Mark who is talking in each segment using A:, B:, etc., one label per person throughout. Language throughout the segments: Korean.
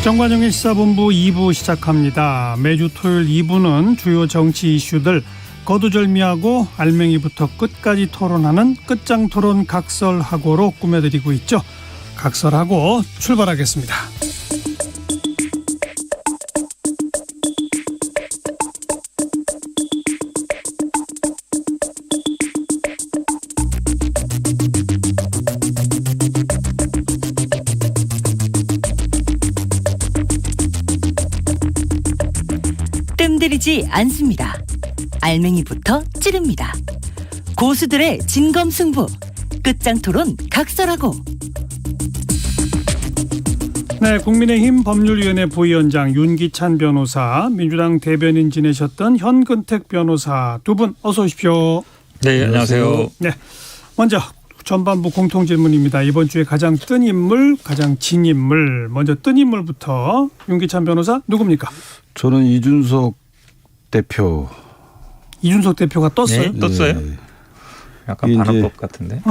A: 정관용의 시사본부 2부 시작합니다. 매주 토요일 2부는 주요 정치 이슈들 거두절미하고 알맹이부터 끝까지 토론하는 끝장토론 각설하고로 꾸며드리고 있죠. 각설하고 출발하겠습니다.
B: 뜸들이지 않습니다. 알맹이부터 찌릅니다. 고수들의 진검승부 끝장토론 각설하고.
A: 네, 국민의힘 법률위원회 부위원장 윤기찬 변호사, 민주당 대변인 지내셨던 현근택 변호사 두 분 어서 오십시오.
C: 네, 안녕하세요.
A: 네, 먼저 전반부 공통질문입니다. 이번 주에 가장 뜬 인물, 가장 진 인물. 먼저 뜬 인물부터 윤기찬 변호사 누굽니까?
D: 저는 이준석 대표.
A: 이준석 대표가 떴어요?
C: 네, 떴어요?
D: 네.
C: 약간 반합법 같은데.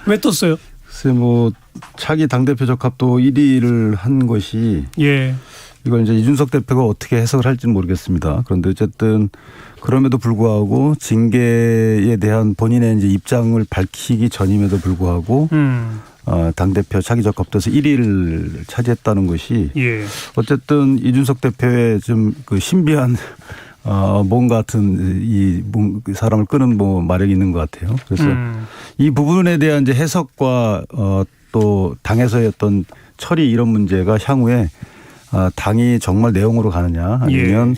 A: 왜 떴어요?
D: 글쎄 뭐 차기 당대표 적합도 1위를 한 것이
A: 예.
D: 이걸 이제 이준석 대표가 어떻게 해석을 할지는 모르겠습니다. 그런데 어쨌든 그럼에도 불구하고 징계에 대한 본인의 이제 입장을 밝히기 전임에도 불구하고 당대표 차기 적합도에서 1위를 차지했다는 것이
A: 예.
D: 어쨌든 이준석 대표의 좀 그 신비한 뭔가 같은 이 사람을 끄는 뭐 마력이 있는 것 같아요. 그래서 이 부분에 대한 이제 해석과 또 당에서의 어떤 처리 이런 문제가 향후에 당이 정말 내용으로 가느냐 아니면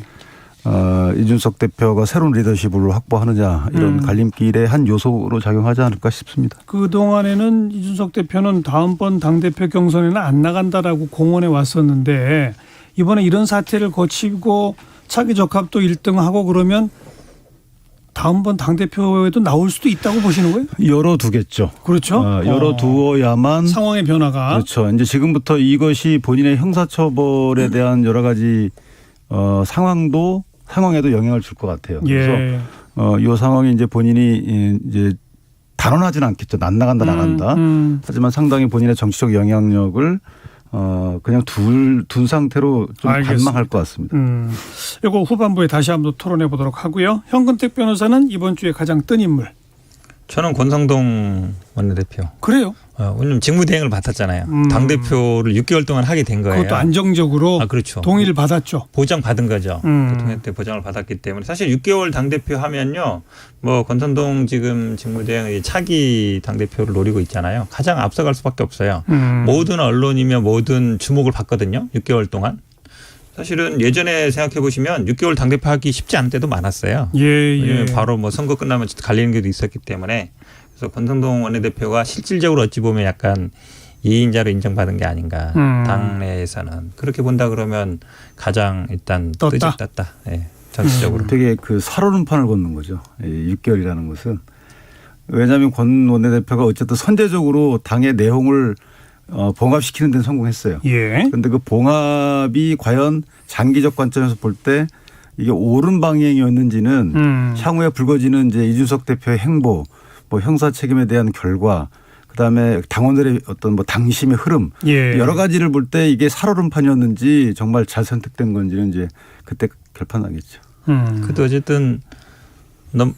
D: 이준석 대표가 새로운 리더십을 확보하느냐 이런 갈림길의 한 요소로 작용하지 않을까 싶습니다.
A: 그동안에는 이준석 대표는 다음번 당대표 경선에는 안 나간다라고 공언해 왔었는데 이번에 이런 사태를 거치고 차기 적합도 1등하고 그러면 다음번 당대표에도 나올 수도 있다고 보시는 거예요?
D: 열어두겠죠.
A: 그렇죠.
D: 열어두어야만
A: 상황의 변화가.
D: 그렇죠. 이제 지금부터 이것이 본인의 형사처벌에 대한 여러 가지 상황에도 영향을 줄 것 같아요. 그래서
A: 예.
D: 이 상황이 이제 본인이 이제 단언하지는 않겠죠. 안 나간다 나간다. 하지만 상당히 본인의 정치적 영향력을 그냥 둔 상태로 좀
A: 알겠습니다.
D: 관망할 것 같습니다.
A: 이거 후반부에 다시 한번 토론해 보도록 하고요. 현근택 변호사는 이번 주에 가장 뜬 인물.
C: 저는 권성동 원내대표.
A: 그래요?
C: 왜냐면 직무대행을 맡았잖아요. 당대표를 6개월 동안 하게 된 거예요.
A: 그것도 안정적으로
C: 그렇죠.
A: 동의를 받았죠.
C: 보장 받은 거죠. 대통령 때 보장을 받았기 때문에 사실 6개월 당대표 하면요. 뭐 권성동 지금 직무대행이 차기 당대표를 노리고 있잖아요. 가장 앞서갈 수밖에 없어요. 모든 언론이며 모든 주목을 받거든요. 6개월 동안. 사실은 예전에 생각해 보시면 6개월 당대표 하기 쉽지 않은 때도 많았어요.
A: 예.
C: 바로 뭐 선거 끝나면 갈리는 게도 있었기 때문에 그래서 권성동 원내대표가 실질적으로 어찌 보면 약간 2인자로 인정받은 게 아닌가. 당내에서는. 그렇게 본다 그러면 가장 일단 떴다. 네, 전체적으로.
D: 되게 그 살얼음판을 걷는 거죠. 6개월이라는 것은. 왜냐하면 권 원내대표가 어쨌든 선제적으로 당의 내용을 봉합시키는 데는 성공했어요.
A: 예.
D: 그런데 그 봉합이 과연 장기적 관점에서 볼 때 이게 옳은 방향이었는지는 향후에 불거지는 이제 이준석 대표의 행보, 뭐 형사 책임에 대한 결과, 그다음에 당원들의 어떤 뭐 당심의 흐름,
A: 예.
D: 여러 가지를 볼 때 이게 살얼음판이었는지 정말 잘 선택된 건지는 이제 그때 결판나겠죠.
C: 그래도 어쨌든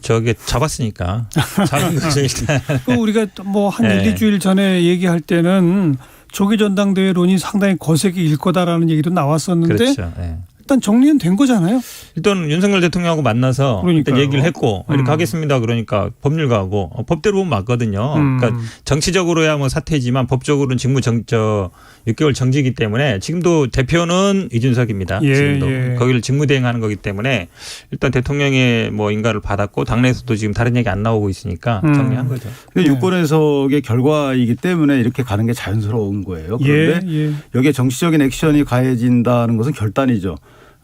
C: 저게 잡았으니까. 잡은 거죠, 일단.
A: 우리가 뭐 한
C: 네.
A: 1, 2주일 전에 얘기할 때는 조기 전당대회론이 상당히 거세게 일 거다라는 얘기도 나왔었는데
C: 그렇죠. 네.
A: 일단 정리는 된 거잖아요.
C: 일단 윤석열 대통령하고 만나서 일단
A: 그러니까요.
C: 얘기를 했고 이렇게 하겠습니다. 그러니까 법률가하고 법대로 보면 맞거든요. 그러니까 정치적으로야 뭐 사퇴지만 법적으로는 직무 6개월 정지이기 때문에 지금도 대표는 이준석입니다.
A: 예,
C: 지금도
A: 예.
C: 거기를 직무대행하는 거기 때문에 일단 대통령의 뭐 인가를 받았고 당내에서도 지금 다른 얘기 안 나오고 있으니까 정리한 거죠.
D: 근데 유권 해석의 결과이기 때문에 이렇게 가는 게 자연스러운 거예요. 그런데
A: 예.
D: 여기에 정치적인 액션이 가해진다는 것은 결단이죠.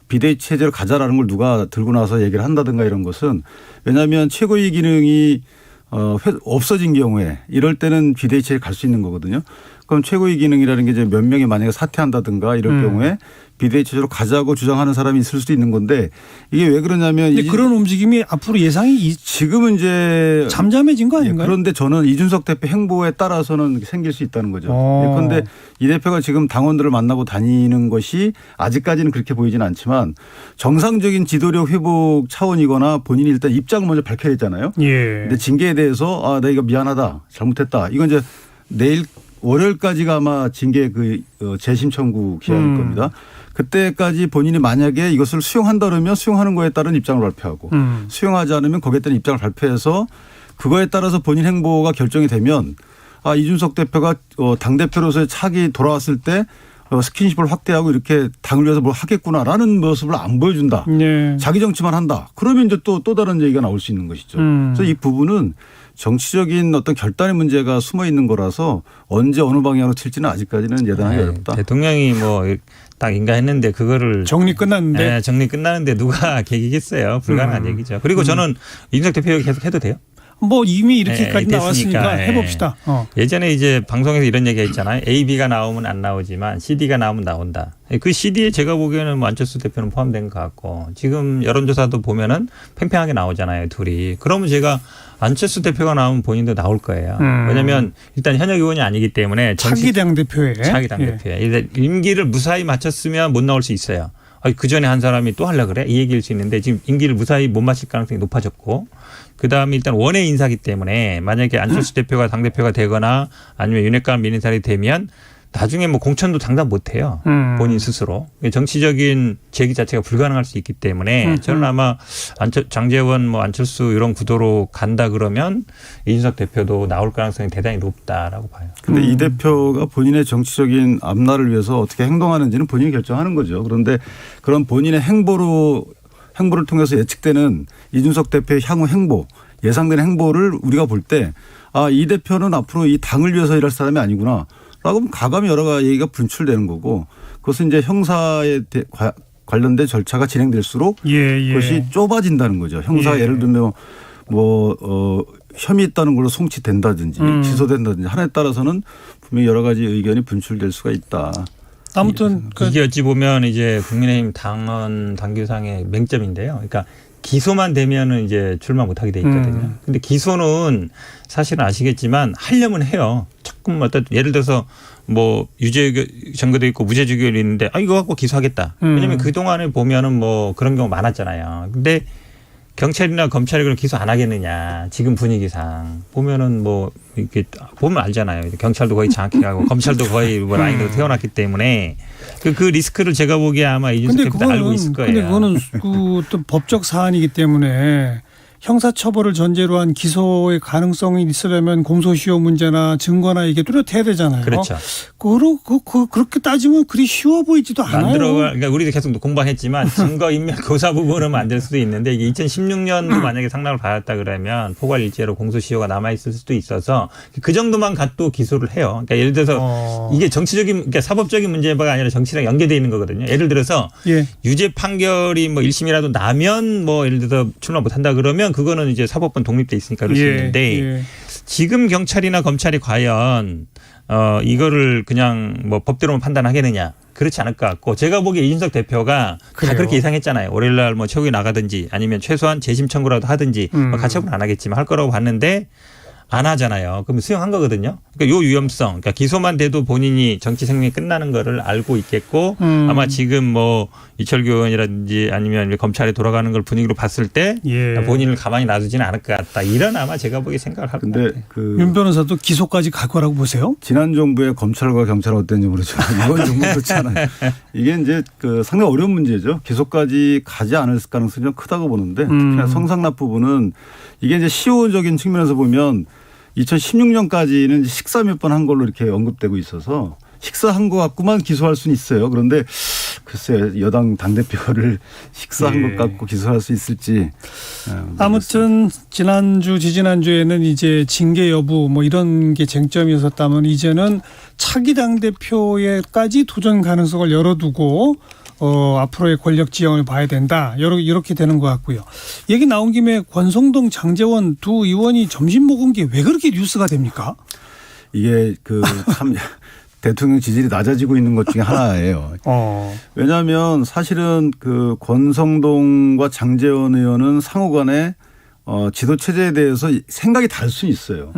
D: 비대위 체제를 가자라는 걸 누가 들고 나서 얘기를 한다든가 이런 것은 왜냐하면 최고위 기능이 없어진 경우에 이럴 때는 비대위 체제에 갈 수 있는 거거든요. 그럼 최고의 기능이라는 게 이제 몇 명이 만약에 사퇴한다든가 이럴 경우에 비대위 체제로 가자고 주장하는 사람이 있을 수도 있는 건데 이게 왜 그러냐면
A: 근데 그런 움직임이 앞으로 예상이
D: 지금은 이제
A: 잠잠해진 거 아닌가요?
D: 그런데 저는 이준석 대표 행보에 따라서는 생길 수 있다는 거죠. 그런데 이 대표가 지금 당원들을 만나고 다니는 것이 아직까지는 그렇게 보이지는 않지만 정상적인 지도력 회복 차원이거나 본인이 일단 입장을 먼저 밝혀야 되잖아요.
A: 예.
D: 근데 징계에 대해서 나 이거 미안하다, 잘못했다. 이건 이제 내일 월요일까지가 아마 징계 재심 청구 기한일 겁니다. 그때까지 본인이 만약에 이것을 수용한다 그러면 수용하는 거에 따른 입장을 발표하고 수용하지 않으면 거기에 따른 입장을 발표해서 그거에 따라서 본인 행보가 결정이 되면 이준석 대표가 당대표로서의 차기 돌아왔을 때 스킨십을 확대하고 이렇게 당을 위해서 뭘 하겠구나라는 모습을 안 보여준다.
A: 네.
D: 자기 정치만 한다. 그러면 이제 또 다른 얘기가 나올 수 있는 것이죠. 그래서 이 부분은 정치적인 어떤 결단의 문제가 숨어 있는 거라서 언제 어느 방향으로 튈지는 아직까지는 예단하기 어렵다.
C: 대통령이 뭐 딱 인가했는데 그거를
A: 정리 끝났는데.
C: 네, 정리 끝나는데 누가 계기겠어요. 불가능한 얘기죠. 그리고 저는 이준석 대표 계속 해도 돼요?
A: 뭐 이미 이렇게까지
C: 됐으니까.
A: 나왔으니까 해봅시다.
C: 예전에 이제 방송에서 이런 얘기 했잖아요. A, B가 나오면 안 나오지만 CD가 나오면 나온다. 그 CD에 제가 보기에는 뭐 안철수 대표는 포함된 것 같고 지금 여론조사도 보면은 팽팽하게 나오잖아요. 둘이. 그러면 제가 안철수 대표가 나오면 본인도 나올 거예요. 왜냐하면 일단 현역 의원이 아니기 때문에
A: 차기 당대표에.
C: 차기 당대표에. 임기를 무사히 마쳤으면 못 나올 수 있어요. 그 전에 한 사람이 또 하려고 그래? 이 얘기일 수 있는데 지금 임기를 무사히 못 마칠 가능성이 높아졌고 그다음에 일단 원외 인사기 때문에 만약에 안철수 대표가 당대표가 되거나 아니면 윤핵관 민인살이 되면 나중에 뭐 공천도 장담 못해요. 본인 스스로. 정치적인 제기 자체가 불가능할 수 있기 때문에 저는 아마 장제원 뭐 안철수 이런 구도로 간다 그러면 이준석 대표도 나올 가능성이 대단히 높다라고 봐요.
D: 그런데 이 대표가 본인의 정치적인 앞날을 위해서 어떻게 행동하는지는 본인이 결정하는 거죠. 그런데 그런 본인의 행보를 통해서 예측되는 이준석 대표의 향후 행보, 예상되는 행보를 우리가 볼 때 이 대표는 앞으로 이 당을 위해서 일할 사람이 아니구나. 라고 하면 가감이 여러 가지 얘기가 분출되는 거고 그것은 이제 형사에 관련된 절차가 진행될수록 그것이 좁아진다는 거죠. 형사 예를 들면 혐의 있다는 걸로 송치된다든지 기소된다든지 하나에 따라서는 분명히 여러 가지 의견이 분출될 수가 있다.
A: 아무튼
C: 이게 어찌 보면 이제 국민의힘 당원 당규상의 맹점인데요. 그러니까 기소만 되면은 이제 출마 못하게 돼 있거든요. 근데 기소는 사실은 아시겠지만 하려면 해요. 조금 예를 들어서 뭐 유죄 전거도 있고 무죄 주결이 있는데 이거 갖고 기소하겠다. 왜냐하면 그 동안에 보면은 뭐 그런 경우 많았잖아요. 근데 경찰이나 검찰이 그럼 기소 안 하겠느냐. 지금 분위기상 보면은 뭐 이렇게 보면 알잖아요. 경찰도 거의 장악해가고 검찰도 거의 뭐 라인으로 태어났기 때문에 그 리스크를 제가 보기에 아마 이준석 대표도 알고 있을 거예요.
A: 근데 그거는 또 법적 사안이기 때문에 형사처벌을 전제로 한 기소의 가능성이 있으려면 공소시효 문제나 증거나 이게 뚜렷해야 되잖아요.
C: 그렇죠.
A: 그렇게 따지면 그리 쉬워 보이지도 않아요.
C: 그러니까 우리도 계속 공부했지만 증거 인멸 교사 부분은 만들 수도 있는데 이게 2016년도 만약에 상납을 받았다 그러면 포괄일죄로 공소시효가 남아 있을 수도 있어서 그 정도만 갖도 기소를 해요. 그러니까 예를 들어서 이게 정치적인 그러니까 사법적인 문제가 아니라 정치랑 연계되어 있는 거거든요. 예를 들어서 유죄 판결이 뭐 1심이라도 나면 뭐 예를 들어서 출마 못한다 그러면 그거는 이제 사법권 독립돼 있으니까 그럴 수 있는데 지금 경찰이나 검찰이 과연 이거를 그냥 뭐 법대로만 판단하겠느냐 그렇지 않을 것 같고 제가 보기에 이준석 대표가 다 그렇게 예상했잖아요. 월요일날 뭐 최고위 나가든지 아니면 최소한 재심 청구라도 하든지 뭐 가처분 안 하겠지만 할 거라고 봤는데 안 하잖아요. 그럼 수용한 거거든요. 그러니까 요 위험성, 그러니까 기소만 돼도 본인이 정치 생명이 끝나는 거를 알고 있겠고 아마 지금 뭐 이철규 의원이라든지 아니면 검찰에 돌아가는 걸 분위기로 봤을 때 본인을 가만히 놔두지는 않을 것 같다. 이런 아마 제가 보기에 생각을 할 것 같아요.
A: 윤 변호사도 기소까지 갈 거라고 보세요?
D: 지난 정부의 검찰과 경찰은 어땠는지 모르죠. 이번 정부 그렇지 않아요. 이게 이제 상당히 어려운 문제죠. 기소까지 가지 않을 가능성이 좀 크다고 보는데 특히나 성상납 부분은 이게 이제 시효적인 측면에서 보면 2016년까지는 식사 몇 번 한 걸로 이렇게 언급되고 있어서 식사한 거 갖고만 기소할 수는 있어요. 그런데 글쎄 여당 당대표를 식사한 것 갖고 기소할 수 있을지.
A: 아무튼 지난주 지지난주에는 이제 징계 여부 뭐 이런 게 쟁점이었었다면 이제는 차기 당대표에까지 도전 가능성을 열어두고 앞으로의 권력 지형을 봐야 된다. 이렇게 되는 것 같고요. 얘기 나온 김에 권성동, 장제원 두 의원이 점심 먹은 게 왜 그렇게 뉴스가 됩니까?
D: 이게 참 대통령 지지율이 낮아지고 있는 것 중에 하나예요. 왜냐하면 사실은 그 권성동과 장제원 의원은 상호간에 지도 체제에 대해서 생각이 다를 수 있어요.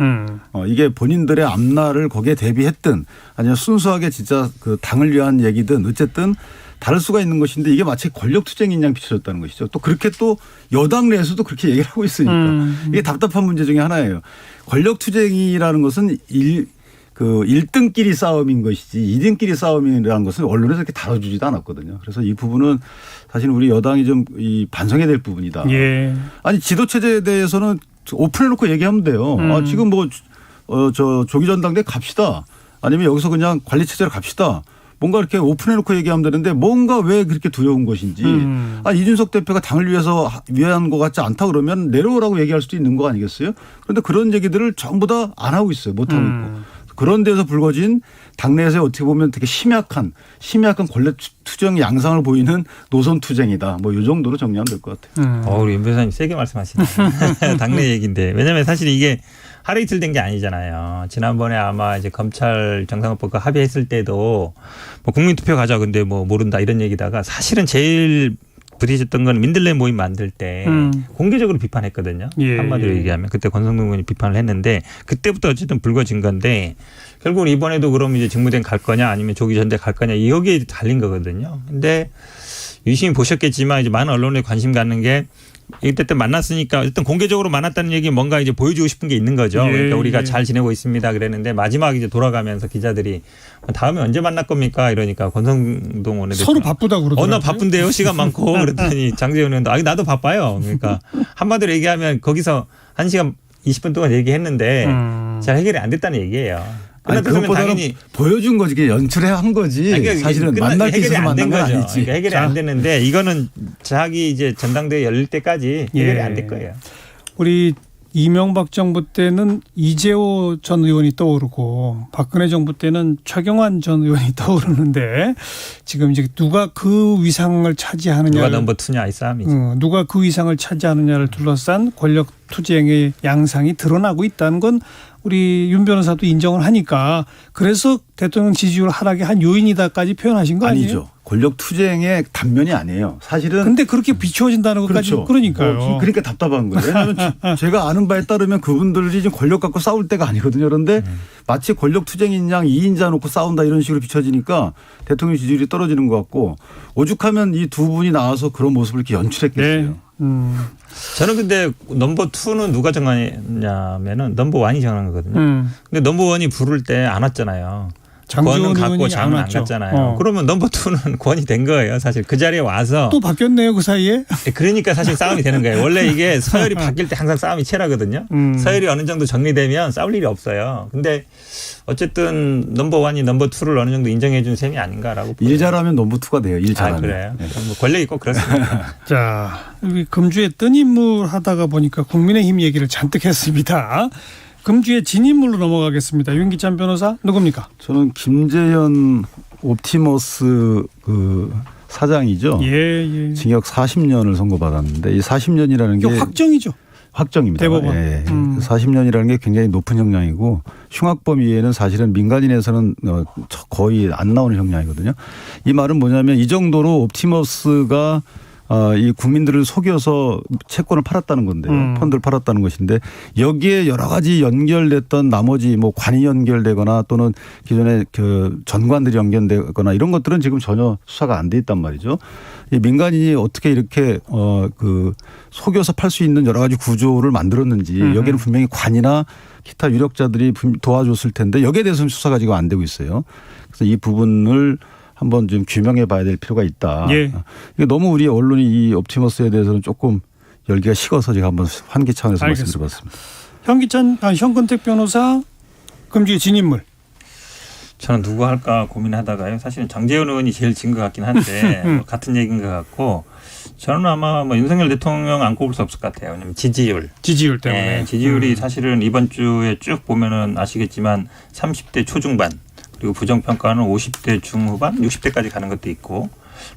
D: 이게 본인들의 앞날을 거기에 대비했든 아니면 순수하게 진짜 그 당을 위한 얘기든 어쨌든 다를 수가 있는 것인데 이게 마치 권력 투쟁인 양 비춰졌다는 것이죠. 또 그렇게 또 여당 내에서도 그렇게 얘기를 하고 있으니까 이게 답답한 문제 중에 하나예요. 권력 투쟁이라는 것은 1등끼리 싸움인 것이지 2등끼리 싸움이라는 것은 언론에서 이렇게 다뤄주지도 않았거든요. 그래서 이 부분은 사실 우리 여당이 좀 반성해야 될 부분이다.
A: 예.
D: 아니 지도체제에 대해서는 오픈해놓고 얘기하면 돼요. 지금 조기 전당대 갑시다. 아니면 여기서 그냥 관리체제로 갑시다. 뭔가 이렇게 오픈해놓고 얘기하면 되는데 뭔가 왜 그렇게 두려운 것인지. 이준석 대표가 당을 위한 것 같지 않다 그러면 내려오라고 얘기할 수도 있는 거 아니겠어요? 그런데 그런 얘기들을 전부 다 안 하고 있어요. 못하고 있고. 그런 데서 불거진 당내에서 어떻게 보면 되게 심약한 권력 투쟁 양상을 보이는 노선 투쟁이다. 뭐 이 정도로 정리하면 될 것 같아요.
C: 우리 윤 변호사님 세게 말씀하시네. 당내 얘기인데. 왜냐하면 사실 이게 하루 이틀 된 게 아니잖아요. 지난번에 아마 이제 검찰 정상화법과 합의했을 때도 뭐 국민투표 가자 근데 뭐 모른다 이런 얘기다가 사실은 제일 부딪혔던 건 민들레 모임 만들 때 공개적으로 비판했거든요.
A: 예,
C: 한마디로
A: 예.
C: 얘기하면 그때 권성동 의원이 비판을 했는데 그때부터 어쨌든 불거진 건데 결국은 이번에도 그럼 이제 직무대행 갈 거냐 아니면 조기 전대 갈 거냐 여기에 달린 거거든요. 근데 유심히 보셨겠지만 이제 많은 언론에 관심 갖는 게 이때 때 만났으니까 일단 공개적으로 만났다는 얘기 뭔가 이제 보여주고 싶은 게 있는 거죠.
A: 예,
C: 그러니까 우리가
A: 예.
C: 잘 지내고 있습니다 그랬는데 마지막 이제 돌아가면서 기자들이 다음에 언제 만날 겁니까 이러니까 권성동 원내대표
A: 서로 바쁘다고 그러더라고요.
C: 나 바쁜데요. 시간 많고 그랬더니 장제원 의원도 나도 바빠요. 그러니까 한마디로 얘기하면 거기서 1시간 20분 동안 얘기했는데 잘 해결이 안 됐다는 얘기예요.
D: 아니, 그것보다는
C: 당연히
D: 보여준 거지. 연출해 한 거지.
C: 그러니까
D: 사실은 만날 때
C: 해결이
D: 있어서
C: 안 된
D: 만난 건
C: 거죠.
D: 아니지.
C: 그러니까 해결이 안 됐는데 이거는 자기 이제 전당대회 열릴 때까지 해결이
A: 예.
C: 안 될 거예요.
A: 우리 이명박 정부 때는 이재호 전 의원이 떠오르고 박근혜 정부 때는 최경환 전 의원이 떠오르는데 지금 이제 누가 그 위상을 차지하느냐
C: 누가 넘버 2냐 이 싸움이죠.
A: 누가 그 위상을 차지하느냐를 둘러싼 권력 투쟁의 양상이 드러나고 있다는 건 우리 윤 변호사도 인정을 하니까 그래서 대통령 지지율 하락의 한 요인이다까지 표현하신 거 아니에요?
D: 아니죠. 권력 투쟁의 단면이 아니에요. 사실은.
A: 근데 그렇게 비추어진다는 것까지
D: 그렇죠.
A: 그러니까요.
D: 그러니까 답답한 거예요. 왜냐하면 제가 아는 바에 따르면 그분들이 지금 권력 갖고 싸울 때가 아니거든요. 그런데 마치 권력 투쟁인 양 2인자 놓고 싸운다 이런 식으로 비춰지니까 대통령 지지율이 떨어지는 것 같고 오죽하면 이 두 분이 나와서 그런 모습을 이렇게 연출했겠어요.
A: 네.
C: 저는 근데 넘버 2는 누가 정하냐면은 넘버 1이 정한 거거든요. 근데 넘버 1이 부를 때 안 왔잖아요. 권은 갖고 장은 안 갔잖아요. 그러면 넘버 2는 권이 된 거예요. 사실 그 자리에 와서.
A: 또 바뀌었네요 그 사이에.
C: 그러니까 사실 싸움이 되는 거예요. 원래 이게 서열이 바뀔 때 항상 싸움이 치열하거든요. 서열이 어느 정도 정리되면 싸울 일이 없어요. 근데 어쨌든 넘버 1이 넘버 2를 어느 정도 인정해 준 셈이 아닌가라고.
D: 일 잘하면 넘버 2가 돼요. 일 잘하면.
C: 그래요.
D: 네.
C: 뭐 권력 있고 그렇습니다.
A: 자, 여기 금주에 뜬 인물 하다가 보니까 국민의힘 얘기를 잔뜩 했습니다. 금주에 진인물로 넘어가겠습니다. 윤기찬 변호사 누굽니까?
D: 저는 김재현 옵티머스 그 사장이죠.
A: 예.
D: 징역 40년을 선고받았는데 이 40년이라는 게
A: 이거 확정이죠.
D: 확정입니다.
A: 대법원.
D: 예. 40년이라는 게 굉장히 높은 형량이고 흉악범 이외에는 사실은 민간인에서는 거의 안 나오는 형량이거든요. 이 말은 뭐냐면 이 정도로 옵티머스가 이 국민들을 속여서 채권을 팔았다는 건데요. 펀드를 팔았다는 것인데 여기에 여러 가지 연결됐던 나머지 뭐 관이 연결되거나 또는 기존에 그 전관들이 연결되거나 이런 것들은 지금 전혀 수사가 안 돼 있단 말이죠. 이 민간인이 어떻게 이렇게 그 속여서 팔 수 있는 여러 가지 구조를 만들었는지 여기는 분명히 관이나 기타 유력자들이 도와줬을 텐데 여기에 대해서는 수사가 지금 안 되고 있어요. 그래서 이 부분을 한번 좀 규명해 봐야 될 필요가 있다.
A: 예.
D: 너무 우리 언론이 이 옵티머스에 대해서는 조금 열기가 식어서 제가 한번 환기 차원에서 말씀드려봤습니다.
A: 현근택 변호사 금주의 진인물.
C: 저는 누구 할까 고민하다가요. 사실은 장제원 의원이 제일 진 것 같긴 한데 뭐 같은 얘기인 것 같고 저는 아마 뭐 윤석열 대통령 안 꼽을 수 없을 것 같아요. 왜냐하면 지지율 때문에. 네, 지지율이 사실은 이번 주에 쭉 보면은 아시겠지만 30대 초중반 그리고 부정평가는 50대 중후반 60대까지 가는 것도 있고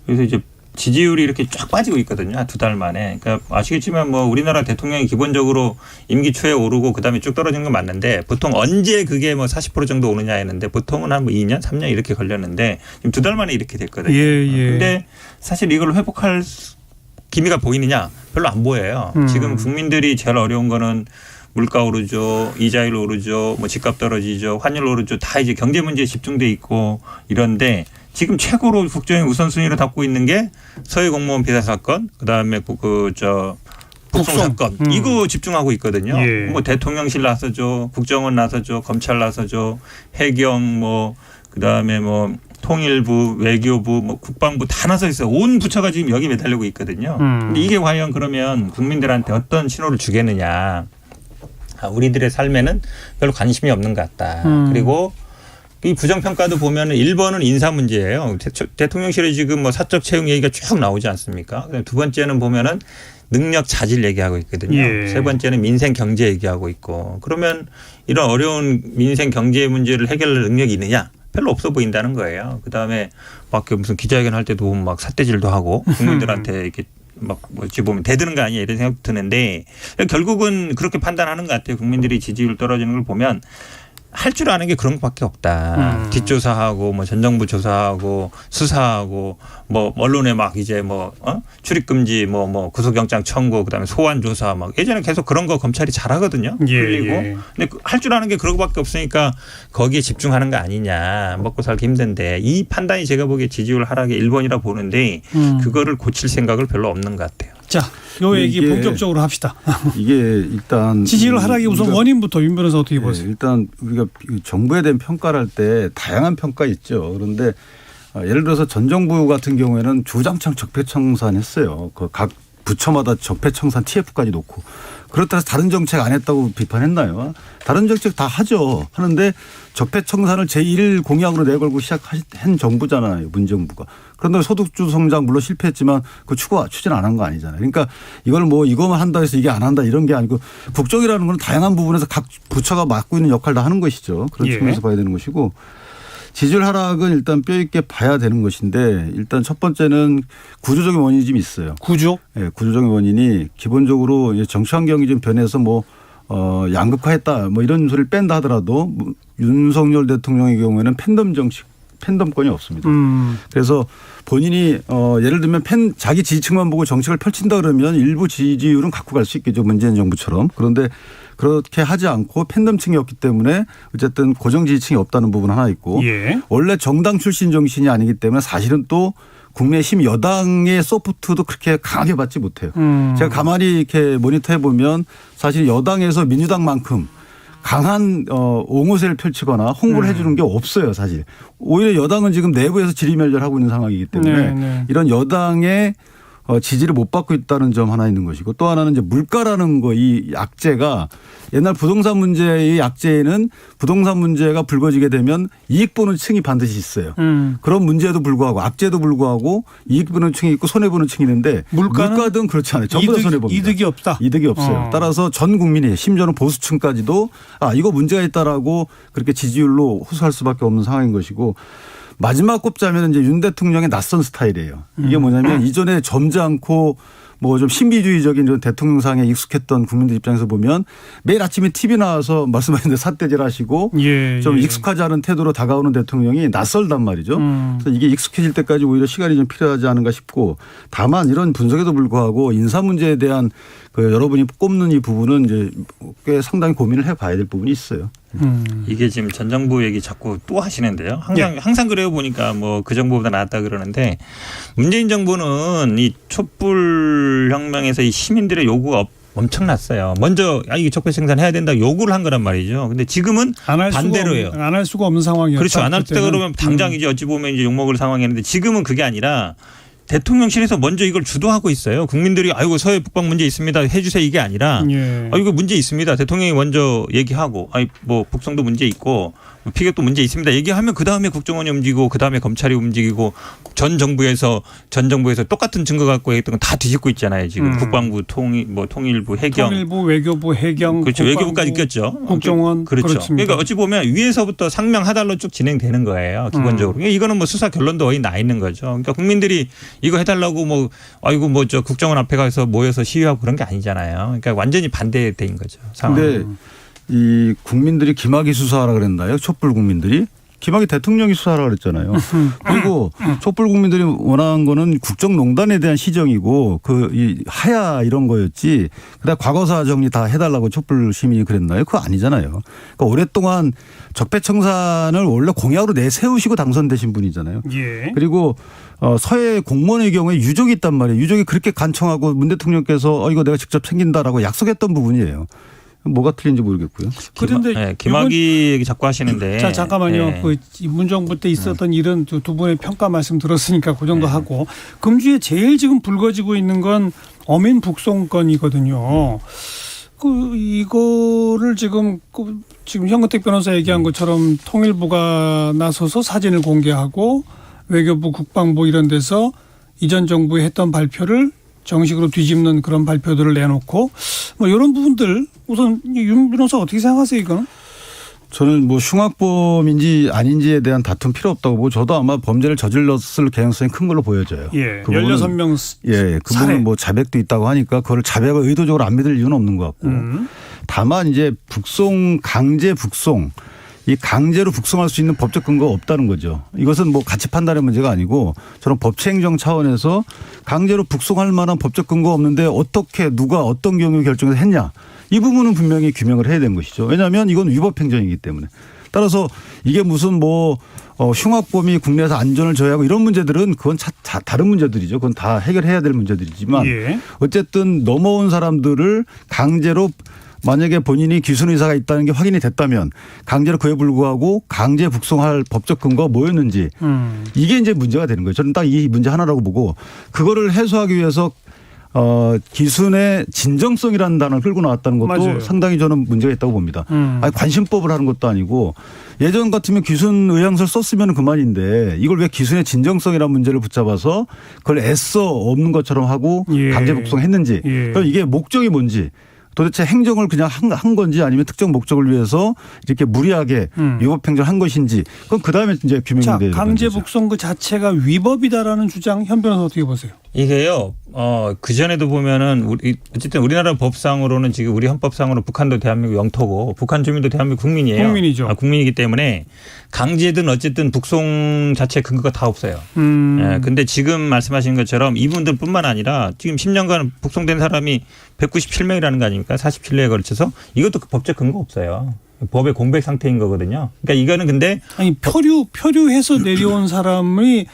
C: 그래서 이제 지지율이 이렇게 쫙 빠지고 있거든요. 한 2달 만에. 그러니까 아시겠지만 뭐 우리나라 대통령이 기본적으로 임기 초에 오르고 그다음에 쭉 떨어지는 건 맞는데 보통 언제 그게 뭐 40% 정도 오느냐 했는데 보통은 한 뭐 2년, 3년 이렇게 걸렸는데 지금 2달 만에 이렇게 됐거든요. 근데 사실 이걸 회복할 기미가 보이느냐? 별로 안 보여요. 지금 국민들이 제일 어려운 거는 물가 오르죠, 이자율 오르죠, 뭐 집값 떨어지죠, 환율 오르죠. 다 이제 경제 문제에 집중돼 있고 이런데 지금 최고로 국정의 우선순위를 담고 있는 게 서해 공무원 비사 사건, 그다음에 북송 사건 이거 집중하고 있거든요.
A: 예.
C: 뭐 대통령실 나서죠, 국정원 나서죠, 검찰 나서죠, 해경 뭐 그다음에 뭐 통일부, 외교부, 뭐 국방부 다 나서 있어요. 온 부처가 지금 여기 매달리고 있거든요. 근데 이게 과연 그러면 국민들한테 어떤 신호를 주겠느냐? 우리들의 삶에는 별로 관심이 없는 것 같다. 그리고 이 부정평가도 보면 1번은 인사 문제예요. 대통령실에 지금 뭐 사적 채용 얘기가 쭉 나오지 않습니까? 두 번째는 보면은 능력 자질 얘기하고 있거든요.
A: 예.
C: 세 번째는 민생 경제 얘기하고 있고 그러면 이런 어려운 민생 경제 문제를 해결할 능력이 있느냐? 별로 없어 보인다는 거예요. 그다음에 막 무슨 기자회견 할 때도 막 삿대질도 하고 국민들한테 이렇게 막 어찌 보면 대드는 거 아니야 이런 생각 드는데 결국은 그렇게 판단하는 것 같아요. 국민들이 지지율 떨어지는 걸 보면 할 줄 아는 게 그런 것밖에 없다. 뒷조사하고 뭐 전 정부 조사하고 수사하고 뭐 언론에 막 이제 뭐 출입 금지 뭐 구속영장 청구 그다음에 소환 조사 막 예전에 계속 그런 거 검찰이 잘하거든요. 풀리고.
A: 예.
C: 근데 할 줄 아는 게 그런 것밖에 없으니까 거기에 집중하는 거 아니냐. 먹고 살기 힘든데 이 판단이 제가 보기에 지지율 하락의 1번이라 보는데 그거를 고칠 생각을 별로 없는 것 같아요.
A: 자, 요 얘기
D: 이게
A: 본격적으로 합시다.
D: 이게 일단
A: 지지율 하락의 우선 원인부터 윤 변호사 어떻게 보세요?
D: 일단 우리가 정부에 대한 평가를 할 때 다양한 평가 있죠. 그런데 예를 들어서 전 정부 같은 경우에는 주장창 적폐청산했어요. 그 각 부처마다 적폐청산 TF까지 놓고 그렇다고 해서 다른 정책 안 했다고 비판했나요? 다른 정책 다 하죠. 하는데 적폐청산을 제1 공약으로 내걸고 시작한 정부잖아요. 문정부가. 그런데 소득주 성장 물론 실패했지만 그 추진 안 한 거 아니잖아요. 그러니까 이걸 뭐 이거만 한다 해서 이게 안 한다 이런 게 아니고 국정이라는 건 다양한 부분에서 각 부처가 맡고 있는 역할을 다 하는 것이죠. 그런
A: 예.
D: 측면에서 봐야 되는 것이고 지지율 하락은 일단 뼈 있게 봐야 되는 것인데 일단 첫 번째는 구조적인 원인이 좀 있어요.
A: 구조?
D: 네, 구조적인 원인이 기본적으로 정치 환경이 좀 변해서 뭐 양극화했다 뭐 이런 소리를 뺀다 하더라도 윤석열 대통령의 경우에는 팬덤 정치 팬덤권이 없습니다. 그래서 본인이 예를 들면 자기 지지층만 보고 정책을 펼친다 그러면 일부 지지율은 갖고 갈 수 있겠죠. 문재인 정부처럼. 그런데 그렇게 하지 않고 팬덤층이었기 때문에 어쨌든 고정 지지층이 없다는 부분 하나 있고
A: 예.
D: 원래 정당 출신 정신이 아니기 때문에 사실은 또 국민의힘 여당의 소프트도 그렇게 강하게 받지 못해요. 제가 가만히 이렇게 모니터해 보면 사실 여당에서 민주당만큼 강한 옹호세를 펼치거나 홍보를 해 주는 게 없어요 사실. 오히려 여당은 지금 내부에서 지리멸렬하고 있는 상황이기 때문에
A: 네.
D: 이런 여당의 지지를 못 받고 있다는 점 하나 있는 것이고 또 하나는 이제 물가라는 거 이 약재가 옛날 부동산 문제의 약재에는 부동산 문제가 불거지게 되면 이익 보는 층이 반드시 있어요. 그런 문제에도 불구하고 악재도 불구하고 이익 보는 층이 있고 손해 보는 층이 있는데 물가든 그렇지 않아요. 전부 다 손해 봅니다.
A: 이득이 없다.
D: 이득이 없어요. 따라서 전 국민이 심지어는 보수층까지도 이거 문제가 있다라고 그렇게 지지율로 호소할 수밖에 없는 상황인 것이고 마지막 꼽자면 이제 윤 대통령의 낯선 스타일이에요. 이게 뭐냐면 이전에 점잖고 뭐 좀 신비주의적인 이런 대통령상에 익숙했던 국민들 입장에서 보면 매일 아침에 TV 나와서 말씀하신 대로 삿대질 하시고 좀 익숙하지 않은 태도로 다가오는 대통령이 낯설단 말이죠. 그래서 이게 익숙해질 때까지 오히려 시간이 좀 필요하지 않은가 싶고 다만 이런 분석에도 불구하고 인사 문제에 대한 그 여러분이 꼽는 이 부분은 이제 꽤 상당히 고민을 해봐야 될 부분이 있어요.
C: 이게 지금 전 정부 얘기 자꾸 또 하시는데요. 항상 그래요 보니까 뭐 그 정부보다 낫다 그러는데 문재인 정부는 이 촛불 혁명에서 이 시민들의 요구가 엄청났어요. 먼저 이게 적폐 생산해야 된다 요구를 한 거란 말이죠. 근데 지금은 반대로예요.
A: 안 할 수가 없는 상황이었다.
C: 그렇죠. 안 할 때 그러면 당장 이제 어찌 보면 이제 욕먹을 상황이었는데 지금은 그게 아니라 대통령실에서 먼저 이걸 주도하고 있어요. 국민들이 아이고 서해 북방 문제 있습니다. 해주세요 이게 아니라 이거 문제 있습니다. 대통령이 먼저 얘기하고 뭐 북성도 문제 있고 피격도 문제 있습니다. 얘기하면 그 다음에 국정원이 움직이고 그 다음에 검찰이 움직이고 전 정부에서 똑같은 증거 갖고 했던 건 다 뒤집고 있잖아요. 지금 국방부, 통일부, 해경,
A: 통일부, 외교부, 해경,
C: 그렇죠. 외교부까지 꼈죠.
A: 국정원
C: 그렇죠.
A: 그렇습니다.
C: 그러니까 어찌 보면 위에서부터 상명 하달로 쭉 진행되는 거예요. 기본적으로. 그러니까 이거는 뭐 수사 결론도 거의 나 있는 거죠. 그러니까 국민들이 이거 해달라고 뭐 아이고 뭐 저 국정원 앞에 가서 모여서 시위하고 그런 게 아니잖아요. 그러니까 완전히 반대된 거죠. 상황.
D: 근데 이 국민들이 김학의 수사하라 그랬나요? 촛불 국민들이? 김학의 대통령이 수사하라 그랬잖아요. 그리고 촛불 국민들이 원하는 거는 국정농단에 대한 시정이고 이 하야 이런 거였지. 그다음 과거사 정리 다 해달라고 촛불 시민이 그랬나요? 그거 아니잖아요. 그러니까 오랫동안 적폐청산을 원래 공약으로 내세우시고 당선되신 분이잖아요.
A: 예.
D: 그리고 서해 공무원의 경우에 유족이 있단 말이에요. 유족이 그렇게 간청하고 문 대통령께서 이거 내가 직접 챙긴다라고 약속했던 부분이에요. 뭐가 틀린지 모르겠고요.
A: 그런데
C: 김학의 얘기 자꾸 하시는데.
A: 자 잠깐만요.
C: 네.
A: 그 문정부 때 있었던 이런 두 분의 평가 말씀 들었으니까 그 정도 하고 금주에 제일 지금 불거지고 있는 건 어민 북송 건이거든요. 이거를 지금 현근택 변호사 얘기한 것처럼 통일부가 나서서 사진을 공개하고 외교부, 국방부 이런 데서 이전 정부에 했던 발표를 정식으로 뒤집는 그런 발표들을 내놓고 뭐 이런 부분들 우선 윤 변호사 어떻게 생각하세요 이거는?
D: 저는 뭐 흉악범인지 아닌지에 대한 다툼 필요 없다고 보고 저도 아마 범죄를 저질렀을 가능성이 큰 걸로 보여져요.
A: 예.
D: 그
A: 16명
D: 예, 그 부분은 뭐 자백도 있다고 하니까 그걸 자백을 의도적으로 안 믿을 이유는 없는 것 같고 다만 이제 강제 북송 이 강제로 북송할 수 있는 법적 근거가 없다는 거죠. 이것은 뭐 가치 판단의 문제가 아니고 저는 법치행정 차원에서 강제로 북송할 만한 법적 근거가 없는데 어떻게 누가 어떤 경우 결정해서 했냐. 이 부분은 분명히 규명을 해야 되는 것이죠. 왜냐하면 이건 위법행정이기 때문에. 따라서 이게 무슨 흉악범이 국내에서 안전을 저해하고 이런 문제들은 그건 다른 문제들이죠. 그건 다 해결해야 될 문제들이지만
A: 예.
D: 어쨌든 넘어온 사람들을 강제로 만약에 본인이 귀순 의사가 있다는 게 확인이 됐다면 강제로 그에 불구하고 강제 북송할 법적 근거가 뭐였는지 이게 이제 문제가 되는 거예요. 저는 딱 이 문제 하나라고 보고 그거를 해소하기 위해서 기순의 진정성이라는 단어를 끌고 나왔다는 것도
A: 맞아요.
D: 상당히 저는 문제가 있다고 봅니다. 아니, 관심법을 하는 것도 아니고 예전 같으면 기순 의향서를 썼으면 그만인데 이걸 왜 기순의 진정성이라는 문제를 붙잡아서 그걸 애써 없는 것처럼 하고
A: 예.
D: 강제 북송했는지
A: 예.
D: 그럼 이게 목적이 뭔지 도대체 행정을 그냥 한 건지 아니면 특정 목적을 위해서 이렇게 무리하게 위법 행정을 한 것인지 그럼 그다음에 이제 규명이 돼야 되는
A: 강제
D: 거죠.
A: 북송 그 자체가 위법이다라는 주장 현 변호사 어떻게 보세요?
C: 이게요. 그전에도 보면은 어쨌든 우리나라 법상으로는 지금 우리 헌법상으로 북한도 대한민국 영토고 북한 주민도 대한민국 국민이에요.
A: 국민이죠.
C: 국민이기 때문에 강제든 어쨌든 북송 자체 근거가 다 없어요. 근데 지금 말씀하신 것처럼 이분들뿐만 아니라 지금 10년간 북송된 사람이 197명이라는 거 아닙니까? 47년에 걸쳐서 이것도 법적 근거 없어요. 법의 공백 상태인 거거든요. 그러니까 이거는 근데
A: 아니 표류해서 내려온 사람이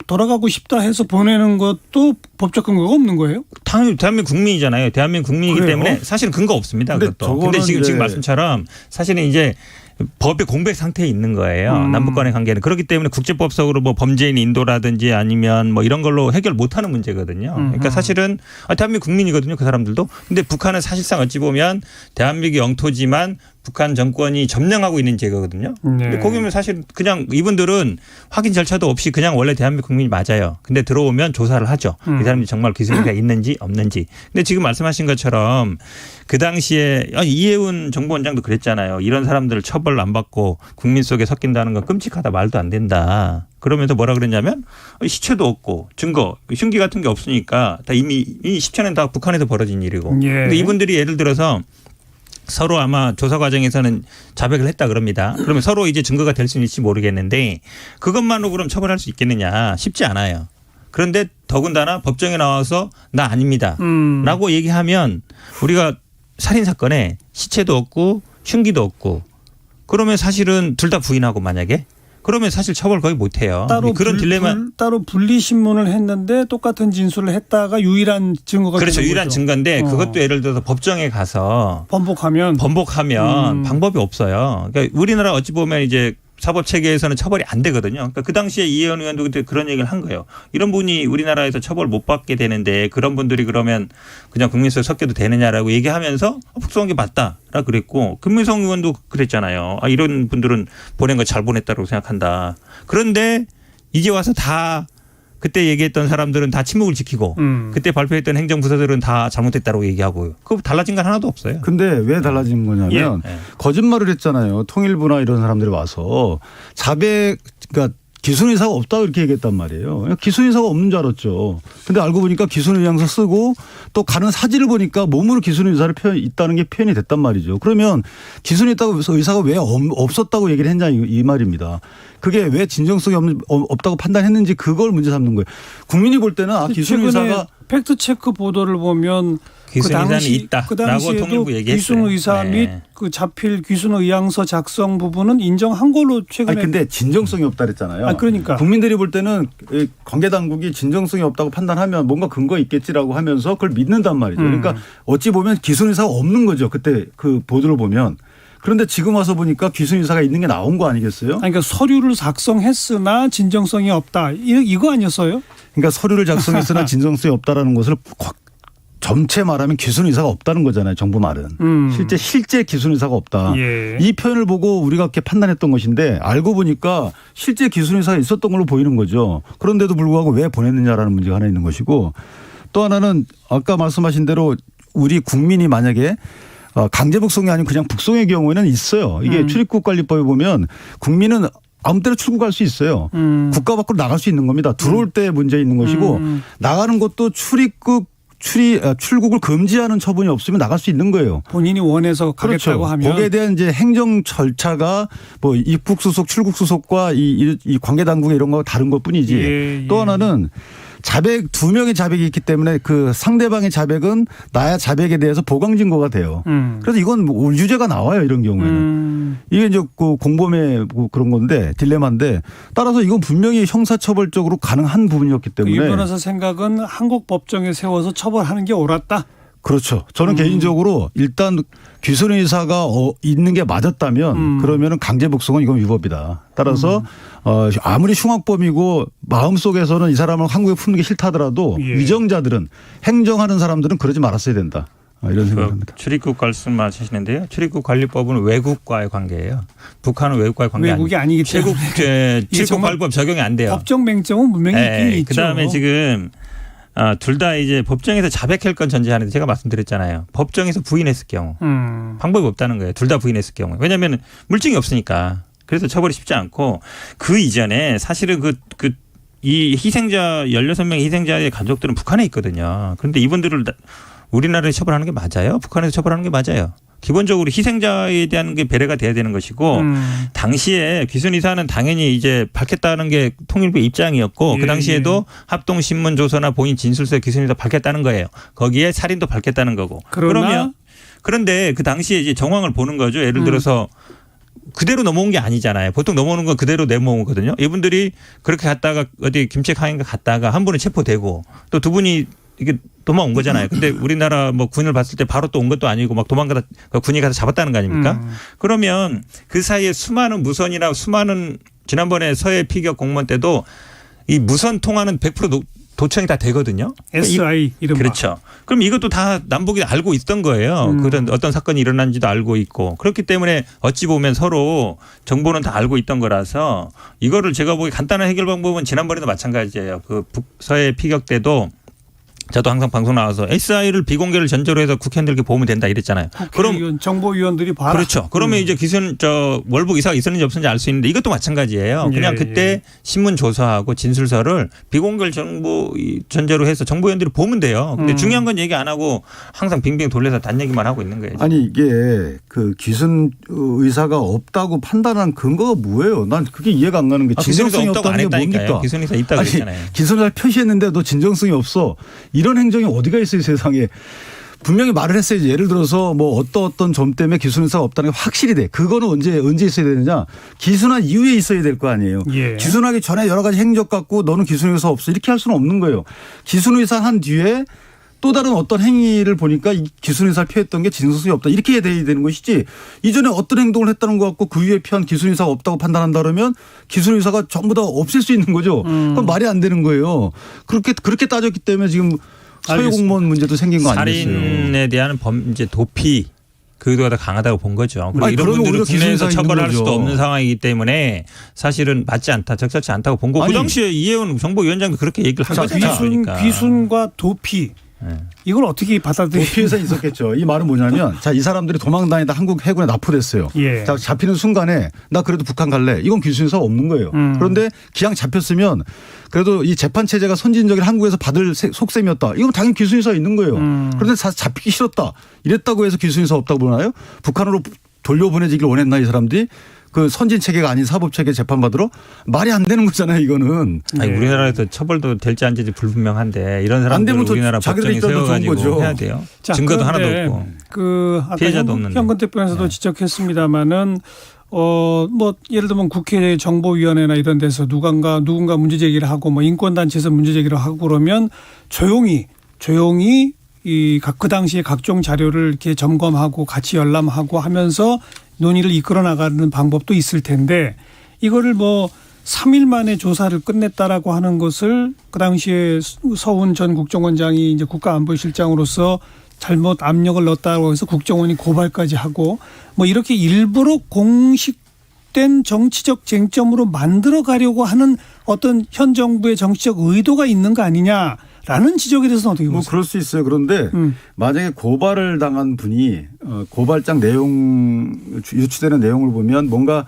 A: 돌아가고 싶다 해서 보내는 것도 법적 근거가 없는 거예요?
C: 대한민국 국민이잖아요. 대한민국 국민이기
A: 그래요?
C: 때문에 사실은 근거 없습니다.
D: 근데
C: 그것도. 근데 지금
D: 이제
C: 말씀처럼 사실은 이제 법의 공백 상태에 있는 거예요. 남북 간의 관계는. 그렇기 때문에 국제법적으로 뭐 범죄인 인도라든지 아니면 뭐 이런 걸로 해결 못하는 문제거든요. 그러니까 사실은 대한민국 국민이거든요. 그 사람들도. 근데 북한은 사실상 어찌 보면 대한민국 영토지만 북한 정권이 점령하고 있는 제거거든요. 근데 거기는 사실 그냥 이분들은 확인 절차도 없이 그냥 원래 대한민국 국민이 맞아요. 근데 들어오면 조사를 하죠. 이 사람이 정말 기술이 있는지 없는지. 근데 지금 말씀하신 것처럼 그 당시에 이해운 정보원장도 그랬잖아요. 이런 사람들을 처벌 안 받고 국민 속에 섞인다는 건 끔찍하다 말도 안 된다. 그러면서 뭐라 그랬냐면 시체도 없고 증거 흉기 같은 게 없으니까 다 이미 이 10천년 다 북한에서 벌어진 일이고.
A: 예.
C: 근데 이분들이 예를 들어서 서로 아마 조사 과정에서는 자백을 했다 그럽니다. 그러면 서로 이제 증거가 될 수는 있을지 모르겠는데 그것만으로 그럼 처벌할 수 있겠느냐 쉽지 않아요. 그런데 더군다나 법정에 나와서 나 아닙니다 라고 얘기하면 우리가 살인사건에 시체도 없고 흉기도 없고 그러면 사실은 둘 다 부인하고 만약에 그러면 사실 처벌 거의 못해요.
A: 따로
C: 그런 딜레마.
A: 따로 분리 신문을 했는데 똑같은 진술을 했다가 유일한 증거가
C: 그렇죠.
A: 되는
C: 유일한
A: 거죠.
C: 증거인데 그것도 예를 들어서 법정에 가서
A: 번복하면
C: 방법이 없어요. 그러니까 우리나라 어찌 보면 이제 사법 체계에서는 처벌이 안 되거든요. 그러니까 그 당시에 이혜원 의원도 그때 그런 얘기를 한 거예요. 이런 분이 우리나라에서 처벌 못 받게 되는데 그런 분들이 그러면 그냥 국민수에 섞여도 되느냐라고 얘기하면서 복수한 게 맞다라 그랬고 김무성 의원도 그랬잖아요. 아, 이런 분들은 보낸 거 잘 보냈다고 생각한다. 그런데 이제 와서 다 그때 얘기했던 사람들은 다 침묵을 지키고 그때 발표했던 행정부서들은 다 잘못했다고 얘기하고 그거 달라진 건 하나도 없어요.
D: 근데 왜 달라진 거냐면
C: 예.
D: 거짓말을 했잖아요. 통일부나 이런 사람들이 와서 자백 그러니까 기순 의사가 없다고 이렇게 얘기했단 말이에요. 기순 의사가 없는 줄 알았죠. 근데 알고 보니까 기순 의향서 쓰고 또 가는 사진을 보니까 몸으로 기순 의사를 있다는 게 표현이 됐단 말이죠. 그러면 기순 의사가 왜 없었다고 얘기를 했냐 이 말입니다. 그게 왜 진정성이 없다고 판단했는지 그걸 문제 삼는 거예요. 국민이 볼 때는 기순 의사가
A: 팩트 체크 보도를 보면
C: 기순 의사는 있다라고 통일부 얘기했어요.
A: 기순 의사
C: 네.
A: 및 그 자필 기순 의향서 작성 부분은 인정한 걸로 최근에.
D: 아니 근데 진정성이 없다 그랬잖아요.
A: 아, 그러니까
D: 국민들이 볼 때는 관계 당국이 진정성이 없다고 판단하면 뭔가 근거 있겠지라고 하면서 그걸 믿는단 말이죠. 그러니까 어찌 보면 기순 의사가 없는 거죠. 그때 그 보도를 보면. 그런데 지금 와서 보니까 기순 의사가 있는 게 나온 거 아니겠어요?
A: 아니, 그러니까 서류를 작성했으나 진정성이 없다. 이거 아니었어요?
D: 그러니까 서류를 작성했으나 진정성이 없다라는 것을 전체 말하면 기순 의사가 없다는 거잖아요. 정부 말은. 실제 기순 의사가 없다.
A: 예.
D: 이 표현을 보고 우리가 그렇게 판단했던 것인데 알고 보니까 실제 기순 의사가 있었던 걸로 보이는 거죠. 그런데도 불구하고 왜 보냈느냐라는 문제가 하나 있는 것이고 또 하나는 아까 말씀하신 대로 우리 국민이 만약에 강제 북송이 아니고 그냥 북송의 경우에는 있어요. 이게 출입국관리법에 보면 국민은 아무 때나 출국할 수 있어요. 국가 밖으로 나갈 수 있는 겁니다. 들어올 때 문제 있는 것이고 나가는 것도 출국을 금지하는 처분이 없으면 나갈 수 있는 거예요.
A: 본인이 원해서 가겠다고
D: 그렇죠.
A: 하면.
D: 거기에 대한 이제 행정 절차가 뭐 입국 수속, 출국 수속과 이 관계 당국의 이런 거 다른 것뿐이지.
A: 예.
D: 또 하나는 자백 2명의 자백이 있기 때문에 그 상대방의 자백은 나야 자백에 대해서 보강 증거가 돼요. 그래서 이건 뭐 유죄가 나와요 이런 경우에는. 이게 이제 그 공범의 그런 건데 딜레마인데 따라서 이건 분명히 형사처벌적으로 가능한 부분이었기 때문에.
A: 유 변호사 생각은 한국 법정에 세워서 처벌하는 게 옳았다.
D: 그렇죠. 저는 개인적으로 일단 기순 의사가 있는 게 맞았다면 그러면은 강제 북송은 이건 위법이다. 따라서 아무리 흉악범이고 마음속에서는 이 사람을 한국에 품는 게 싫다 하더라도
A: 예.
D: 위정자들은 행정하는 사람들은 그러지 말았어야 된다. 이런 생각합니다.
C: 출입국 말씀하시는데요. 출입국 관리법은 외국과의 관계예요. 북한은 외국과의 관계
A: 외국이 아니기 때문에.
C: 출입국 관리법 적용이 안 돼요.
A: 법정 맹점은 분명히 있긴 있죠.
C: 그다음에 지금 둘 다 이제 법정에서 자백할 건 전제하는데 제가 말씀드렸잖아요. 법정에서 부인했을 경우 방법이 없다는 거예요. 둘 다 부인했을 경우. 왜냐하면 물증이 없으니까. 그래서 처벌이 쉽지 않고 그 이전에 사실은 이 희생자 16명의 희생자의 가족들은 북한에 있거든요. 그런데 이분들을 우리나라에 처벌하는 게 맞아요? 북한에서 처벌하는 게 맞아요? 기본적으로 희생자에 대한 게 배려가 돼야 되는 것이고 당시에 기순 의사는 당연히 이제 밝혔다는 게 통일부의 입장이었고 그 당시에도 합동신문 조서나 본인 진술서에 기순 의사 밝혔다는 거예요. 거기에 살인도 밝혔다는 거고. 그런데 그 당시에 이제 정황을 보는 거죠. 예를 들어서 그대로 넘어온 게 아니잖아요. 보통 넘어오는 건 그대로 넘어오거든요. 이분들이 그렇게 갔다가 어디 김책하인가 갔다가 한 분은 체포되고 또 두 분이 이게 도망온 거잖아요. 근데 우리나라 뭐 군을 봤을 때 바로 또 온 것도 아니고 막 도망가다 군이 가서 잡았다는 거 아닙니까? 그러면 그 사이에 수많은 무선이나 수많은 지난번에 서해 피격 공무원 때도 이 무선 통화는 100% 도청이 다 되거든요.
A: SI 이른바.
C: 그렇죠. 그럼 이것도 다 남북이 알고 있던 거예요. 그런 어떤 사건이 일어난지도 알고 있고 그렇기 때문에 어찌 보면 서로 정보는 다 알고 있던 거라서 이거를 제가 보기 간단한 해결 방법은 지난번에도 마찬가지예요. 그 서해 피격 때도 저도 항상 방송 나와서 SI를 비공개를 전제로 해서 국회의원들께 보면 된다 이랬잖아요.
A: 그럼 정보위원들이 봐라.
C: 그렇죠. 그러면 이제 월북 이사가 있었는지 없었는지 알 수 있는데 이것도 마찬가지예요. 그냥 그때 신문 조서하고 진술서를 비공개 정보 전제로 해서 정보위원들이 보면 돼요. 근데 중요한 건 얘기 안 하고 항상 빙빙 돌려서 단 얘기만 하고 있는 거예요.
D: 아니 이게 그 기순 의사가 없다고 판단한 근거가 뭐예요? 난 그게 이해가 안 가는 게 진정성이 없다는 게 뭡니까?
C: 기순 의사 있다고 그랬잖아요.
D: 기순 의사 표시했는데 너 진정성이 없어. 이런 행정이 어디가 있어요 세상에. 분명히 말을 했어야지. 예를 들어서 뭐 어떤 점 때문에 기순 의사가 없다는 게 확실히 돼. 그거는 언제 있어야 되느냐. 기순한 이후에 있어야 될 거 아니에요.
A: 예.
D: 기순하기 전에 여러 가지 행적 갖고 너는 기순 의사 없어. 이렇게 할 수는 없는 거예요. 기순 의사 한 뒤에 또 다른 어떤 행위를 보니까 이 기순 인사를 피했던 게 진정성이 없다. 이렇게 돼야 되는 것이지 이전에 어떤 행동을 했다는 것 같고 그 위에 피한 기순 인사가 없다고 판단한다 그러면 기순 인사가 전부 다 없앨 수 있는 거죠. 그건 말이 안 되는 거예요. 그렇게 따졌기 때문에 지금 서해 공무원 문제도 생긴 거 아니겠어요.
C: 살인에 대한 범죄 도피 그 의도가 더 강하다고 본 거죠. 그리고
D: 아니,
C: 이런
D: 그러면
C: 분들을
D: 오히려
C: 국내에서
D: 기준사가 있는
C: 처벌할
D: 거죠.
C: 수도 없는 상황이기 때문에 사실은 맞지 않다, 적절치 않다고 본 거고 그
D: 아니,
C: 당시에 이혜원 정보위원장도 그렇게 얘기를 한 거잖아요. 그러니까.
A: 귀순과 도피 이걸 어떻게 받아들이죠?
D: 도피해서 있었겠죠. 이 말은 뭐냐면 자, 이 사람들이 도망다니다 한국 해군에 납포됐어요.
A: 예.
D: 자, 잡히는 순간에 나 그래도 북한 갈래. 이건 기순인사가 없는 거예요. 그런데 기왕 잡혔으면 그래도 이 재판 체제가 선진적인 한국에서 받을 속셈이었다. 이건 당연히 기순인사가 있는 거예요. 그런데 잡히기 싫었다. 이랬다고 해서 기순인사 없다고 보나요? 북한으로 돌려보내지길 원했나 이 사람들이? 그 선진 체계가 아닌 사법 체계 재판 받으러 말이 안 되는 거잖아요. 이거는.
C: 아니, 우리나라에서 처벌도 될지 안 될지 불분명한데 이런 사람들 우리나라 법정에 세워가지고 해야 돼요.
A: 자,
C: 증거도 하나도 없고
A: 그 아까
C: 피해자도 없는데.
A: 현근택 변호사도 지적했습니다마는 뭐 예를 들면 국회 정보위원회나 이런 데서 누군가 문제 제기를 하고 뭐 인권단체에서 문제 제기를 하고 그러면 조용히 그 당시에 각종 자료를 이렇게 점검하고 같이 열람하고 하면서 논의를 이끌어 나가는 방법도 있을 텐데 이거를 뭐 3일 만에 조사를 끝냈다라고 하는 것을 그 당시에 서훈 전 국정원장이 이제 국가안보실장으로서 잘못 압력을 넣었다고 해서 국정원이 고발까지 하고 뭐 이렇게 일부러 공식된 정치적 쟁점으로 만들어 가려고 하는 어떤 현 정부의 정치적 의도가 있는 거 아니냐라는 지적에 대해서는 어떻게 보세요?
D: 뭐 그럴 수 있어요. 그런데 만약에 고발을 당한 분이 고발장 내용 유추되는 내용을 보면 뭔가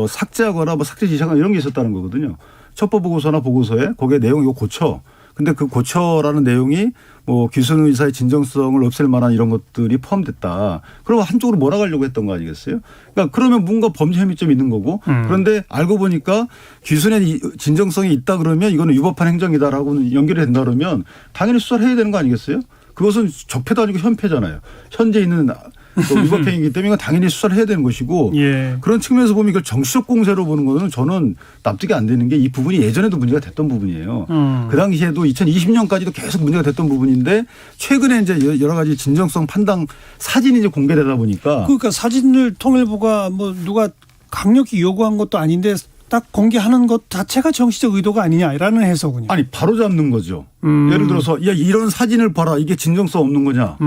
D: 삭제하거나 뭐 삭제 지시하거나 이런 게 있었다는 거거든요. 첩보 보고서나 보고서에 거기에 내용 이거 고쳐. 근데 그 고쳐라는 내용이 뭐 기순 의사의 진정성을 없앨 만한 이런 것들이 포함됐다. 그러면 한쪽으로 몰아가려고 했던 거 아니겠어요? 그러니까 그러면 뭔가 범죄 혐의점이 있는 거고 그런데 알고 보니까 기순의 진정성이 있다 그러면 이거는 위법한 행정이다라고 연결이 된다 그러면 당연히 수사를 해야 되는 거 아니겠어요? 그것은 적폐도 아니고 현폐잖아요. 현재 있는 위법행위이기 때문에 이건 당연히 수사를 해야 되는 것이고
A: 예.
D: 그런 측면에서 보면 이걸 정치적 공세로 보는 거는 저는 납득이 안 되는 게 이 부분이 예전에도 문제가 됐던 부분이에요. 그 당시에도 2020년까지도 계속 문제가 됐던 부분인데 최근에 이제 여러 가지 진정성 판단 사진이 이제 공개되다 보니까
A: 그러니까 사진을 통일부가 뭐 누가 강력히 요구한 것도 아닌데 딱 공개하는 것 자체가 정치적 의도가 아니냐라는 해석은요.
D: 아니 바로 잡는 거죠. 예를 들어서 야 이런 사진을 봐라 이게 진정성 없는 거냐.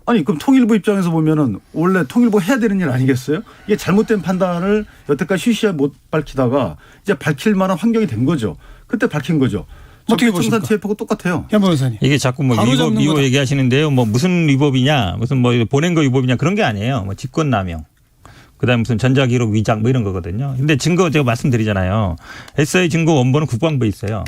D: 아니 그럼 통일부 입장에서 보면은 원래 통일부 해야 되는 일 아니겠어요? 이게 잘못된 판단을 여태까지 쉬쉬 못 밝히다가 이제 밝힐 만한 환경이 된 거죠. 그때 밝힌 거죠.
A: 어떻게
D: 적폐청산
A: 보십니까?
D: TF하고 똑같아요.
A: 현 변호사님.
C: 이게 자꾸 뭐
A: 바로 잡는
C: 위법
A: 거다.
C: 얘기하시는데요. 뭐 무슨 위법이냐, 무슨 뭐 보낸 거 위법이냐 그런 게 아니에요. 뭐 직권남용. 그다음에 무슨 전자기록 위장 뭐 이런 거거든요. 근데 증거 제가 말씀드리잖아요. SI 증거 원본은 국방부에 있어요.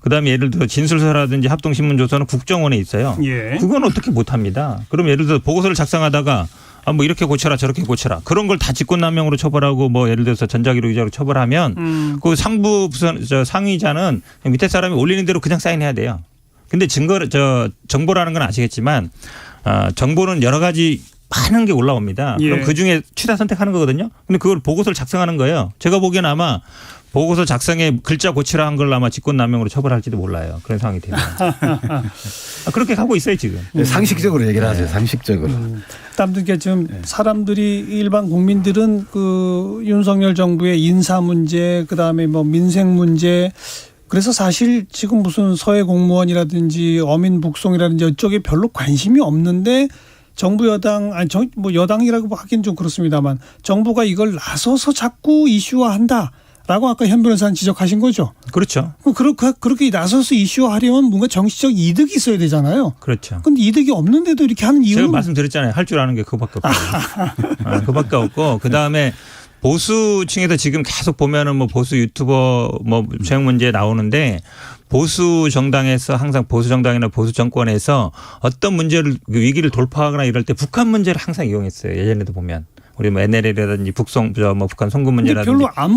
C: 그다음에 예를 들어 진술서라든지 합동신문조서는 국정원에 있어요.
A: 예.
C: 그건 어떻게 못합니다. 그럼 예를 들어 보고서를 작성하다가 뭐 이렇게 고쳐라 저렇게 고쳐라 그런 걸 다 직권남용으로 처벌하고 뭐 예를 들어서 전자기록 위장으로 처벌하면 그 상부 부선 상위자는 밑에 사람이 올리는 대로 그냥 사인해야 돼요. 근데 정보라는 건 아시겠지만 정보는 여러 가지 많은 게 올라옵니다.
A: 예.
C: 그럼 그중에 취사 선택하는 거거든요. 근데 그걸 보고서를 작성하는 거예요. 제가 보기엔 아마 보고서 작성에 글자 고치라 한 걸 아마 직권남용으로 처벌할지도 몰라요. 그런 상황이 되면. 그렇게 가고 있어요 지금.
D: 네, 상식적으로 얘기를 하세요. 상식적으로.
A: 아무튼 지금 사람들이 일반 국민들은 그 윤석열 정부의 인사 문제 그다음에 뭐 민생 문제 그래서 사실 지금 무슨 서해 공무원이라든지 어민 북송이라든지 이쪽에 별로 관심이 없는데 정부 여당 아니 뭐 여당이라고 하긴 좀 그렇습니다만 정부가 이걸 나서서 자꾸 이슈화한다라고 아까 현 변호사님 지적하신 거죠.
C: 그렇죠.
A: 그렇게 나서서 이슈화하려면 뭔가 정치적 이득이 있어야 되잖아요.
C: 그렇죠.
A: 그런데 이득이 없는데도 이렇게 하는 이유는
C: 제가 말씀드렸잖아요. 할 줄 아는 게 그거밖에 없고. 그거밖에 없고 그다음에 보수층에서 지금 계속 보면은 뭐 보수 유튜버 뭐 최영 문제 나오는데 보수 정당에서 항상 보수 정당이나 보수 정권에서 어떤 문제를 위기를 돌파하거나 이럴 때 북한 문제를 항상 이용했어요. 예전에도 보면 우리 뭐 NLL이라든지 뭐 북한 송금 문제라든지
A: 별로 안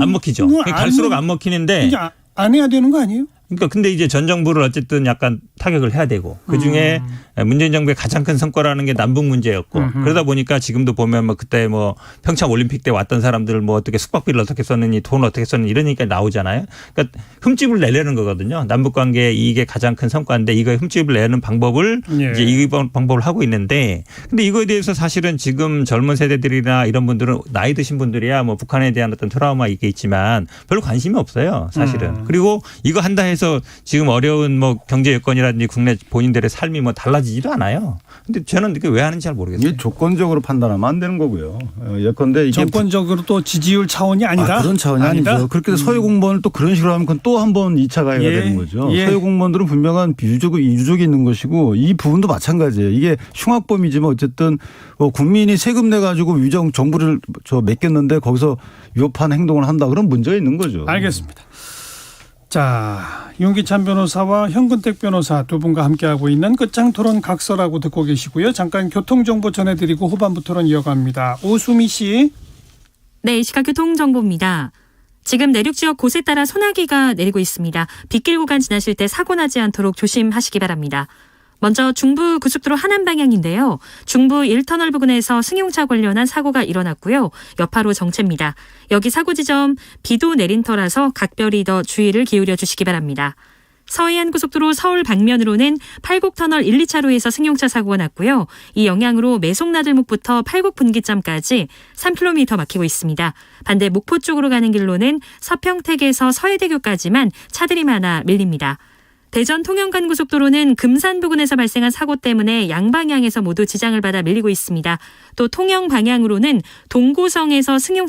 C: 안 먹히죠. 갈수록 안 먹히는데
A: 이제 안 해야 되는 거 아니에요?
C: 그러니까 근데 이제 전 정부를 어쨌든 약간 타격을 해야 되고 그중에 문재인 정부의 가장 큰 성과라는 게 남북 문제였고 그러다 보니까 지금도 보면 뭐 그때 뭐 평창 올림픽 때 왔던 사람들 뭐 어떻게 숙박비를 어떻게 썼느니 돈 어떻게 썼느니 이런 얘기가 나오잖아요. 그러니까 흠집을 내려는 거거든요. 남북 관계 이게 가장 큰 성과인데 이거에 흠집을 내는 방법을
A: 예.
C: 이제 이 방법을 하고 있는데 근데 이거에 대해서 사실은 지금 젊은 세대들이나 이런 분들은 나이 드신 분들이야 뭐 북한에 대한 어떤 트라우마 이게 있지만 별로 관심이 없어요. 사실은. 그리고 이거 한다 해서 지금 어려운 뭐 경제 여건이라든지 국내 본인들의 삶이 뭐 달라지지도 않아요. 근데 저는 이게 왜 하는지 잘 모르겠어요.
D: 이게 조건적으로 판단하면 안 되는 거고요. 예컨대 이게
A: 정권적으로 또 지지율 차원이 아니다.
D: 그런 차원이
A: 아니다?
D: 아니죠. 그렇게 해서 서해 공무원을 또 그런 식으로 하면 그건 또 한 번 2차 가해가
A: 예.
D: 되는 거죠.
A: 예.
D: 서해 공무원들은 분명한 유족이 있는 것이고 이 부분도 마찬가지예요. 이게 흉악범이지만 어쨌든 국민이 세금 내 가지고 위정 정부를 맡겼는데 거기서 위협한 행동을 한다. 그런 문제가 있는 거죠.
A: 알겠습니다. 자, 윤기찬 변호사와 현근택 변호사 두 분과 함께하고 있는 끝장 토론 각서라고 듣고 계시고요. 잠깐 교통정보 전해드리고 후반부 토론 이어갑니다. 오수미 씨.
E: 네, 이 시각 교통정보입니다. 지금 내륙 지역 곳에 따라 소나기가 내리고 있습니다. 빗길 구간 지나실 때 사고 나지 않도록 조심하시기 바랍니다. 먼저 중부 고속도로 하남 방향인데요. 중부 1터널 부근에서 승용차 관련한 사고가 일어났고요. 여파로 정체입니다. 여기 사고 지점 비도 내린 터라서 각별히 더 주의를 기울여 주시기 바랍니다. 서해안 고속도로 서울 방면으로는 팔곡터널 1, 2차로에서 승용차 사고가 났고요. 이 영향으로 매송나들목부터 팔곡 분기점까지 3km 막히고 있습니다. 반대 목포 쪽으로 가는 길로는 서평택에서 서해대교까지만 차들이 많아 밀립니다. 대전 통영간 고속도로는 금산 부근에서 발생한 사고 때문에 양방향에서 모두 지장을 받아 밀리고 있습니다. 또 통영 방향으로는 동고성에서 승용차